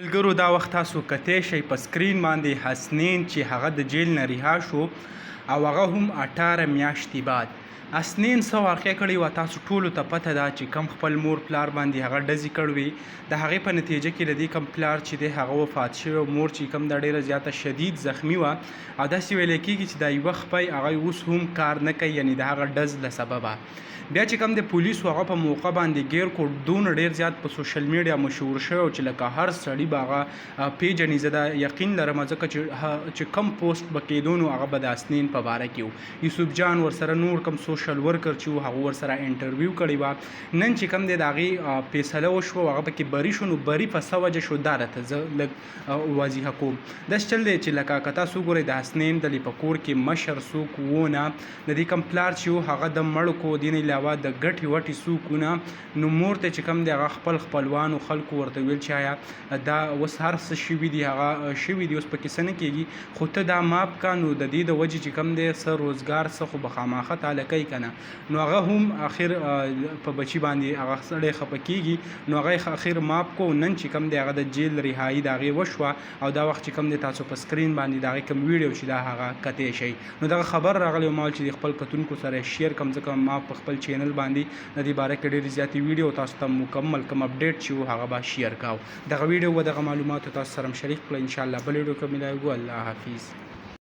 ملګرو دا وخت تاسو کتی شئ په سکرین باندې حسنین چې هغه د جیل نه رها شو او هغه هم 18 میاشتې بعد. حسنین څه واقع کړې وه تاسو ټولو ته پته ده چې کم خپل مور پلار باندې هغه ډزې کړې وې د هغې په نتیجه کې د دې کم پلار چې دی هغه وفات شوی او مور چې کم ده ډېره زیاته شدید زخمی وه او داسې ویلی کېږي چې دا یوه خپی هغه اوس هم کار نه کوي یعنې د هغه ډز له سببه. بیا چې کوم د پولیسو هغه په موقع باندې ګیر کړ دونه ډېر زیات په سوشل میډیا مشهور شوی او چې لکه هر سړي به هغه پیژني. زه دا یقین لرم ځکه چې کم پوسټ به کېدو نو هغه به د حسنین په باره کې و. یوسف جان ورسره نور کم سوشل ورکر چې و هغه ورسره انټرویو کړې وه. نن چې کوم دی د هغې فیصله وشوه هغه پکې بري شو نو بري په څه وجه شو دا راته زه لږ واضحه کوم. داسې چل دی چې لکه که تاسو وګورئ د حسنین د په کور کې مشر څوک و نه د دې کم پلار چې و هغه د مړ کو دې نه علاوه د ګټې وټې څوک ونه نو مور ته چې کوم دی هغه خپل خپلوانو خلکو ورته ویل چې آیا دا اوس هر څه شوي دي هغه شوي دي اوس پکې څه نه کېږي خو ته دا ماپ کا نو د دې د وجې چې کوم دی څه روزګار څه خو به خامخا تاله کوي که نه نو هغه هم اخر په بچي باندې هغه سړی خفه کېږي نو هغه اخر ماپ کو. نن چې کوم دی هغه د جیل رهایي د هغې وشوه او دا وخت چې کوم دی تاسو په سکرین باندې د هغې کوم ویډیو چې دا هغه کتی شئ نو دغه خبر راغلی و ما چې د خپل کتونکو سره شیر کړم ځکه ما په خپل چینل باندې د دې باره کې ډېرې زیاتې ویډیو تاسو ته مکمل کوم اپډیټ چې و هغه به شیر کاو. دغه ویډیو و دغه معلوماتو تاسو سره شریک کړئ انشاءالله بل ویډیو کې ملاویږو. الله حافظ.